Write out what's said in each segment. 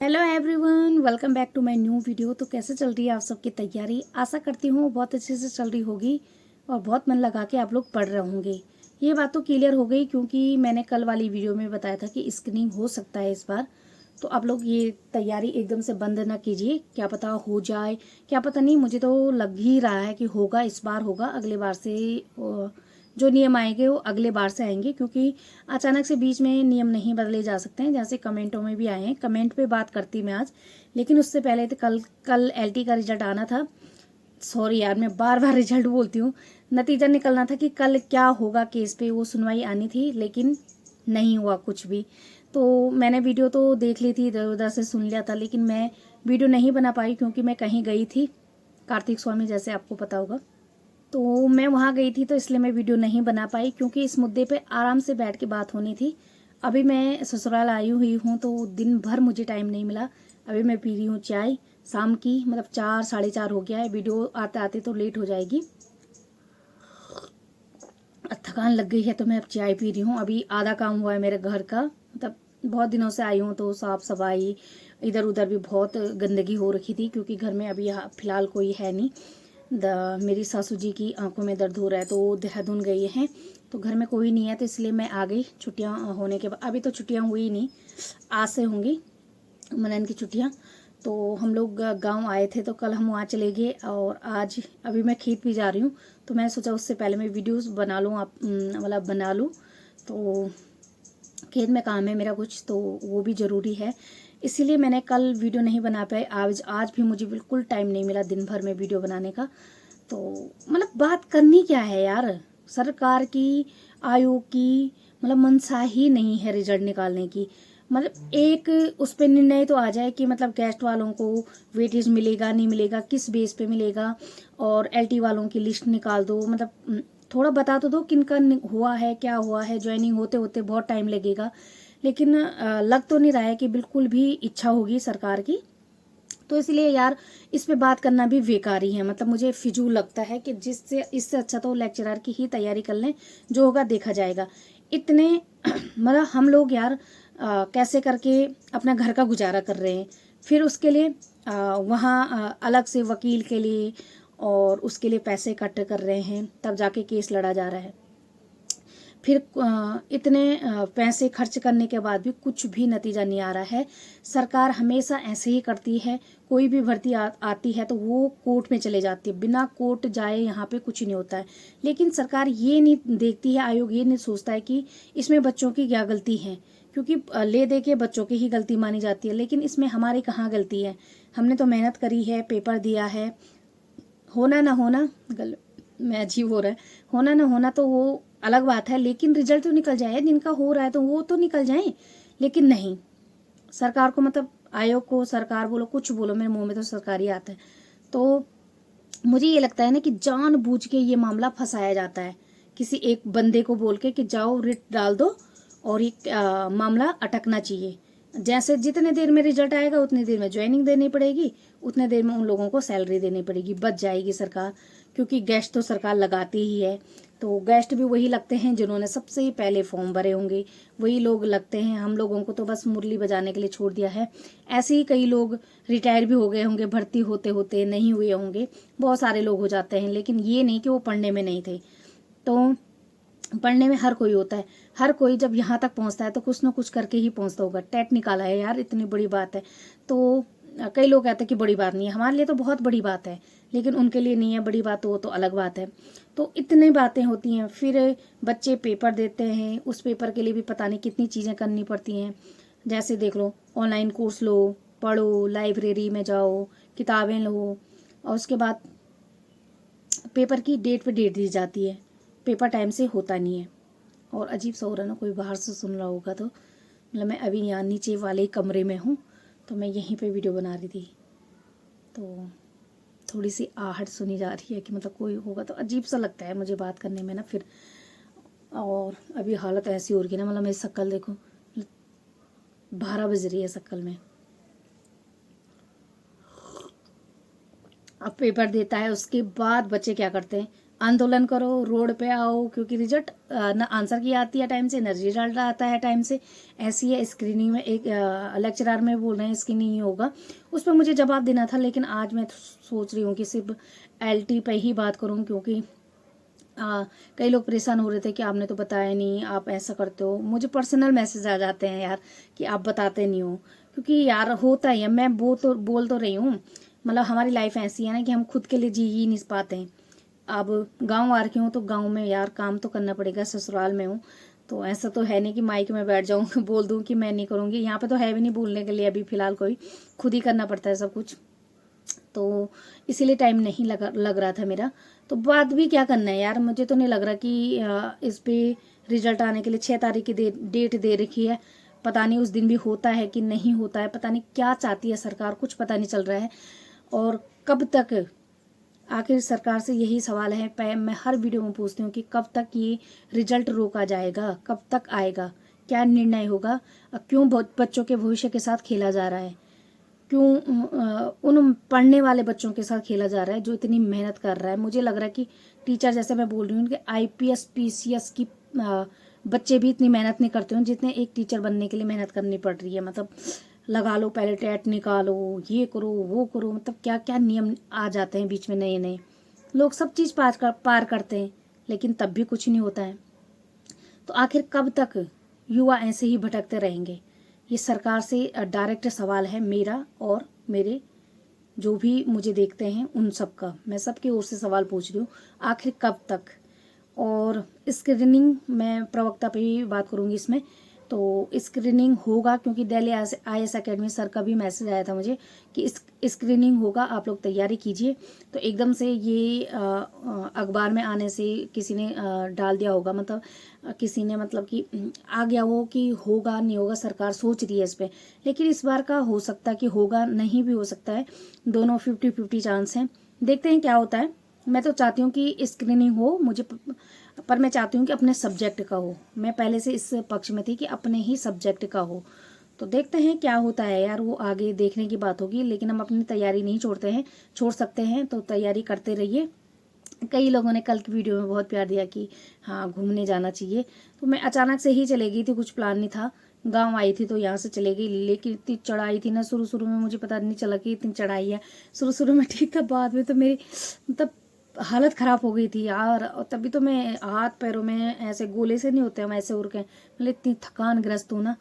Hello everyone, welcome back to my new video. तो कैसे चल रही है आप सबकी तैयारी? आशा करती हूँ बहुत अच्छे से चल रही होगी और बहुत मन लगा के आप लोग पढ़ रहे होंगे। ये बात तो क्लियर हो गई क्योंकि मैंने कल वाली वीडियो में बताया था कि स्क्रीनिंग हो सकता है इस बार। तो आप लोग ये तैयारी एकदम से बंद ना कीजिए, क्या पता हो जाए, क्या पता नहीं। मुझे तो लग ही रहा है कि होगा, इस बार होगा। अगले बार से जो नियम आएंगे वो अगले बार से आएंगे, क्योंकि अचानक से बीच में नियम नहीं बदले जा सकते हैं, जैसे कमेंटों में भी आए हैं। कमेंट पे बात करती मैं आज, लेकिन उससे पहले तो कल कल एलटी का रिजल्ट आना था। सॉरी यार, मैं बार बार रिजल्ट बोलती हूँ। नतीजा निकलना था कि कल क्या होगा केस पे, वो सुनवाई आनी थी, लेकिन नहीं हुआ कुछ भी। तो मैंने वीडियो तो देख ली थी, इधर उधर से सुन लिया था, लेकिन मैं वीडियो नहीं बना पाई क्योंकि मैं कहीं गई थी, कार्तिक स्वामी जैसे आपको पता होगा। तो मैं वहाँ गई थी, तो इसलिए मैं वीडियो नहीं बना पाई, क्योंकि इस मुद्दे पे आराम से बैठ के बात होनी थी। अभी मैं ससुराल आई हुई हूँ तो दिन भर मुझे टाइम नहीं मिला। अभी मैं पी रही हूँ चाय शाम की, मतलब 4 साढ़े 4 हो गया है। वीडियो आते आते तो लेट हो जाएगी। थकान लग गई है तो मैं अब चाय पी रही हूँ। अभी आधा काम हुआ है मेरे घर का, मतलब बहुत दिनों से आई हूँ तो साफ सफाई, इधर उधर भी बहुत गंदगी हो रखी थी, क्योंकि घर में अभी यहाँ फिलहाल कोई है नहीं। मेरी सासू जी की आंखों में दर्द हो रहा है तो वो देहरादून गई हैं, तो घर में कोई नहीं है, तो इसलिए मैं आ गई छुट्टियां होने के बाद। अभी तो छुट्टियां हुई नहीं, आज से होंगी मनन की छुट्टियां। तो हम लोग गांव आए थे, तो कल हम वहाँ चले गए, और आज अभी मैं खेत भी जा रही हूँ। तो मैं सोचा उससे पहले मैं वीडियोस बना लूँ, आप मतलब बना लूँ। तो खेत में काम है मेरा कुछ, तो वो भी ज़रूरी है, इसीलिए मैंने कल वीडियो नहीं बना पाई। आज आज भी मुझे बिल्कुल टाइम नहीं मिला दिन भर में वीडियो बनाने का। तो मतलब बात करनी क्या है यार, सरकार की, आयोग की, मतलब मनसा ही नहीं है रिजल्ट निकालने की। मतलब एक उस पर निर्णय तो आ जाए कि मतलब गेस्ट वालों को वेटेज मिलेगा नहीं मिलेगा, किस बेस पे मिलेगा, और एलटी वालों की लिस्ट निकाल दो। मतलब थोड़ा बता तो दो किनका हुआ है, क्या हुआ है। ज्वाइनिंग होते होते बहुत टाइम लगेगा, लेकिन लग तो नहीं रहा है कि बिल्कुल भी इच्छा होगी सरकार की। तो इसलिए यार इस पे बात करना भी बेकार ही है, मतलब मुझे फिजूल लगता है कि जिससे इससे अच्छा तो लेक्चरर की ही तैयारी कर लें, जो होगा देखा जाएगा। इतने मतलब हम लोग यार कैसे करके अपना घर का गुजारा कर रहे हैं, फिर उसके लिए वहाँ अलग से वकील के लिए और उसके लिए पैसे इकट्ठे कर रहे हैं, तब जाके केस लड़ा जा रहा है। फिर इतने पैसे खर्च करने के बाद भी कुछ भी नतीजा नहीं आ रहा है। सरकार हमेशा ऐसे ही करती है, कोई भी भर्ती आती है तो वो कोर्ट में चले जाती है, बिना कोर्ट जाए यहाँ पे कुछ नहीं होता है। लेकिन सरकार ये नहीं देखती है, आयोग ये नहीं सोचता है कि इसमें बच्चों की क्या गलती है, क्योंकि ले दे के बच्चों की ही गलती मानी जाती है, लेकिन इसमें हमारी कहाँ गलती है। हमने तो मेहनत करी है, पेपर दिया है। होना ना होना, गल मैं अजीब हो रहा है, होना ना होना तो वो अलग बात है, लेकिन रिजल्ट तो निकल जाए। जिनका हो रहा है तो वो तो निकल जाए, लेकिन नहीं। सरकार को, मतलब आयोग को, सरकार बोलो कुछ बोलो, मेरे मुंह में तो सरकार ही आता है। तो मुझे ये लगता है ना कि जानबूझ के ये मामला फंसाया जाता है, किसी एक बंदे को बोल के कि जाओ रिट डाल दो, और ये मामला अटकना चाहिए। जैसे जितने देर में रिजल्ट आएगा उतनी देर में ज्वाइनिंग देनी पड़ेगी, उतने देर में उन लोगों को सैलरी देनी पड़ेगी, बच जाएगी सरकार। क्योंकि गेस्ट तो सरकार लगाती ही है, तो गेस्ट भी वही लगते हैं जिन्होंने सबसे पहले फॉर्म भरे होंगे, वही लोग लगते हैं। हम लोगों को तो बस मुरली बजाने के लिए छोड़ दिया है। ऐसे ही कई लोग रिटायर भी हो गए होंगे, भर्ती होते होते नहीं हुए होंगे, बहुत सारे लोग हो जाते हैं, लेकिन ये नहीं कि वो पढ़ने में नहीं थे। तो पढ़ने में हर कोई होता है, हर कोई जब यहाँ तक पहुँचता है तो कुछ ना कुछ करके ही पहुँचता होगा। टेट निकाला है यार, इतनी बड़ी बात है। तो कई लोग कहते हैं कि बड़ी बात नहीं है, हमारे लिए तो बहुत बड़ी बात है, लेकिन उनके लिए नहीं है बड़ी बात, तो वो तो अलग बात है। तो इतनी बातें होती हैं, फिर बच्चे पेपर देते हैं, उस पेपर के लिए भी पता नहीं कितनी चीज़ें करनी पड़ती हैं। जैसे देख लो, ऑनलाइन कोर्स लो, पढ़ो, लाइब्रेरी में जाओ, किताबें लो, और उसके बाद पेपर की डेट पे डेट दी जाती है, पेपर टाइम से होता नहीं है। और अजीब सा हो रहा है ना, कोई बाहर से सुन रहा होगा तो। मतलब मैं अभी यहाँ नीचे वाले ही कमरे में हूँ, तो मैं यहीं पे वीडियो बना रही थी, तो थोड़ी सी आहट सुनी जा रही है कि मतलब कोई होगा तो अजीब सा लगता है मुझे बात करने में ना फिर। और अभी हालत ऐसी हो रही है ना, मतलब मेरी शक्ल देखो, 12 बज रही है शक्ल में। अब पेपर देता है, उसके बाद बच्चे क्या करते हैं, आंदोलन करो, रोड पे आओ, क्योंकि रिजल्ट न आंसर की आती है टाइम से, न रिजल्ट आता है टाइम से। ऐसी है स्क्रीनिंग में, एक लेक्चरर में बोल रहे हैं स्क्रीनिंग ही होगा, उस पर मुझे जवाब देना था। लेकिन आज मैं सोच रही हूँ कि सिर्फ LT पे ही बात करूँ, क्योंकि कई लोग परेशान हो रहे थे कि आपने तो बताया नहीं, आप ऐसा करते हो। मुझे पर्सनल मैसेज आ जाते हैं यार कि आप बताते नहीं हो, क्योंकि यार होता ही है। मैं बोल तो रही हूँ, मतलब हमारी लाइफ ऐसी है ना कि हम खुद के लिए जी ही नहीं पाते हैं। अब गांव आ रखी हूँ तो गांव में यार काम तो करना पड़ेगा, ससुराल में हूँ तो ऐसा तो है नहीं कि माइक में बैठ जाऊँ बोल दूँ कि मैं नहीं करूँगी। यहाँ पे तो है भी नहीं बोलने के लिए अभी फ़िलहाल कोई, खुद ही करना पड़ता है सब कुछ, तो इसीलिए टाइम नहीं लग रहा था मेरा। तो बात भी क्या करना है यार, मुझे तो नहीं लग रहा कि इस पे रिजल्ट आने के लिए 6 तारीख की डेट दे रखी है। पता नहीं उस दिन भी होता है कि नहीं होता है, पता नहीं क्या चाहती है सरकार, कुछ पता नहीं चल रहा है। और कब तक, आखिर सरकार से यही सवाल है, मैं हर वीडियो में पूछती हूँ कि कब तक ये रिजल्ट रोका जाएगा, कब तक आएगा, क्या निर्णय होगा, क्यों बच्चों के भविष्य के साथ खेला जा रहा है, क्यों उन पढ़ने वाले बच्चों के साथ खेला जा रहा है जो इतनी मेहनत कर रहा है। मुझे लग रहा है कि टीचर, जैसे मैं बोल रही हूँ, उनके IPS PCS की बच्चे भी इतनी मेहनत नहीं करते हैं जितने एक टीचर बनने के लिए मेहनत करनी पड़ रही है। मतलब लगा लो, पहले टेट निकालो, ये करो वो करो, मतलब क्या क्या नियम आ जाते हैं बीच में नए नए। लोग सब चीज़ पार करते हैं, लेकिन तब भी कुछ नहीं होता है। तो आखिर कब तक युवा ऐसे ही भटकते रहेंगे? ये सरकार से डायरेक्ट सवाल है मेरा और मेरे जो भी मुझे देखते हैं उन सब का। मैं सबकी ओर से सवाल पूछ रही हूँ, आखिर कब तक? और स्क्रीनिंग, मैं प्रवक्ता पे ही बात करूँगी इसमें। तो स्क्रीनिंग होगा, क्योंकि दिल्ली IAS अकेडमी सर का भी मैसेज आया था मुझे कि स्क्रीनिंग होगा, आप लोग तैयारी कीजिए। तो एकदम से ये अखबार में आने से किसी ने डाल दिया होगा, मतलब किसी ने, मतलब कि आ गया वो कि होगा नहीं होगा, सरकार सोच रही है इस पर। लेकिन इस बार का हो सकता है कि होगा, नहीं भी हो सकता है, दोनों 50-50 चांस हैं। देखते हैं क्या होता है। मैं तो चाहती हूँ कि स्क्रीनिंग हो, मुझे पर मैं चाहती हूँ कि अपने सब्जेक्ट का हो। मैं पहले से इस पक्ष में थी कि अपने ही सब्जेक्ट का हो। तो देखते हैं क्या होता है यार, वो आगे देखने की बात होगी। लेकिन हम अपनी तैयारी नहीं छोड़ सकते हैं, तो तैयारी करते रहिए। कई लोगों ने कल की वीडियो में बहुत प्यार दिया कि हाँ घूमने जाना चाहिए। तो मैं अचानक से ही चले गई थी, कुछ प्लान नहीं था, गांव आई थी तो यहाँ से चले गई। लेकिन इतनी चढ़ाई थी ना, शुरू में मुझे पता नहीं चला कि इतनी चढ़ाई है। शुरू में ठीक था, बाद में तो मेरी मतलब हालत ख़राब हो गई थी यार। और तभी तो मैं हाथ पैरों में ऐसे गोले से नहीं होते हम ऐसे उड़ के, मतलब इतनी थकान ग्रस्त हूँ ना।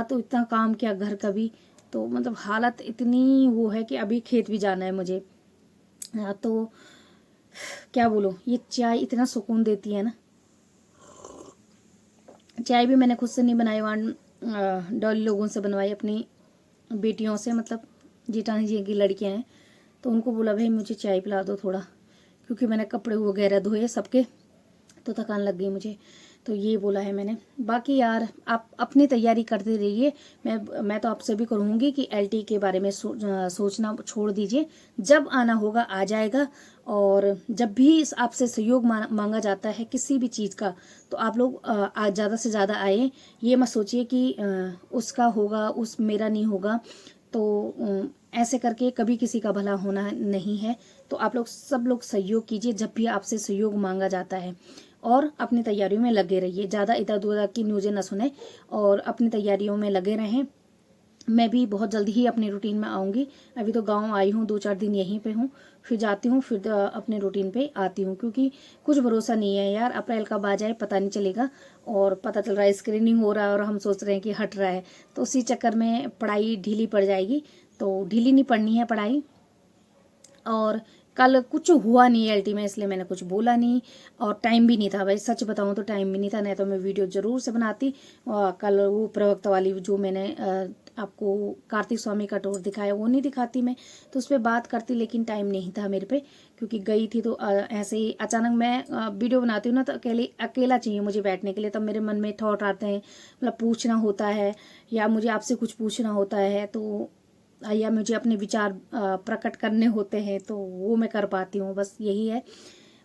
तो इतना काम किया घर का भी, तो मतलब हालत इतनी वो है कि अभी खेत भी जाना है मुझे। तो क्या बोलूँ, ये चाय इतना सुकून देती है ना। चाय भी मैंने खुद से नहीं बनाई, वहाँ डॉली लोगों से बनवाई, अपनी बेटियों से, मतलब जेठानी जी की लड़कियाँ हैं, तो उनको बोला भाई मुझे चाय पिला दो थोड़ा, क्योंकि मैंने कपड़े वगैरह धोए सबके, तो थकान लग गई मुझे। तो ये बोला है मैंने। बाकी यार आप अपनी तैयारी करते रहिए। मैं तो आपसे भी कहूँगी कि LT के बारे में सोचना छोड़ दीजिए। जब आना होगा आ जाएगा। और जब भी आपसे सहयोग मांगा जाता है किसी भी चीज़ का, तो आप लोग ज़्यादा से ज़्यादा आए। ये मत सोचिए कि उसका होगा, मेरा नहीं होगा। तो ऐसे करके कभी किसी का भला होना नहीं है। तो आप लोग सब लोग सहयोग कीजिए जब भी आपसे सहयोग मांगा जाता है, और अपनी तैयारियों में लगे रहिए। ज़्यादा इधर उधर की न्यूज़ें न सुने और अपनी तैयारियों में लगे रहें। मैं भी बहुत जल्दी ही अपनी रूटीन में आऊँगी। अभी तो गांव आई हूँ, 2-4 दिन यहीं पे हूँ, फिर जाती हूँ, फिर अपने रूटीन पे आती हूँ। क्योंकि कुछ भरोसा नहीं है यार, अप्रैल कब आ जाए पता नहीं चलेगा। और पता चल रहा है स्क्रीनिंग हो रहा है और हम सोच रहे हैं कि हट रहा है, तो उसी चक्कर में पढ़ाई ढीली पड़ जाएगी। तो ढीली नहीं पड़नी है पढ़ाई। और कल कुछ हुआ नहीं LT में, इसलिए मैंने कुछ बोला नहीं। और टाइम भी नहीं था भाई, सच बताऊं तो टाइम भी नहीं था, नहीं तो मैं वीडियो ज़रूर से बनाती। कल वो प्रवक्ता वाली जो मैंने आपको कार्तिक स्वामी का टूर दिखाया, वो नहीं दिखाती मैं, तो उस पर बात करती। लेकिन टाइम नहीं था मेरे पे, क्योंकि गई थी तो ऐसे ही अचानक मैं वीडियो बनाती हूँ ना, तो अकेला चाहिए मुझे बैठने के लिए। तब मेरे मन में थॉट आते हैं, मतलब पूछना होता है या मुझे आपसे कुछ पूछना होता है, तो या मुझे अपने विचार प्रकट करने होते हैं, तो वो मैं कर पाती हूँ। बस यही है।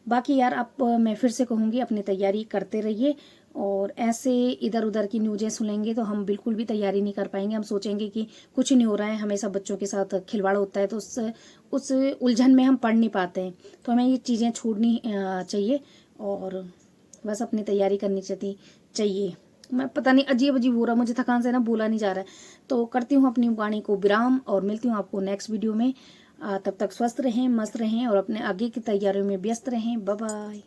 बाकी यार आप मैं फिर से कहूँगी अपनी तैयारी करते रहिए। और ऐसे इधर उधर की न्यूज़ें सुनेंगे तो हम बिल्कुल भी तैयारी नहीं कर पाएंगे। हम सोचेंगे कि कुछ नहीं हो रहा है, हमेशा बच्चों के साथ खिलवाड़ होता है, तो उस उलझन में हम पढ़ नहीं पाते हैं। तो हमें ये चीज़ें छोड़नी चाहिए और बस अपनी तैयारी करनी चाहिए। मैं पता नहीं अजीब अजीब हो रहा, मुझे थकान से ना बोला नहीं जा रहा है। तो करती हूँ अपनी वाणी को विराम और मिलती हूँ आपको नेक्स्ट वीडियो में। तब तक स्वस्थ रहें, मस्त रहें और अपने आगे की तैयारियों में व्यस्त रहें। Bye bye.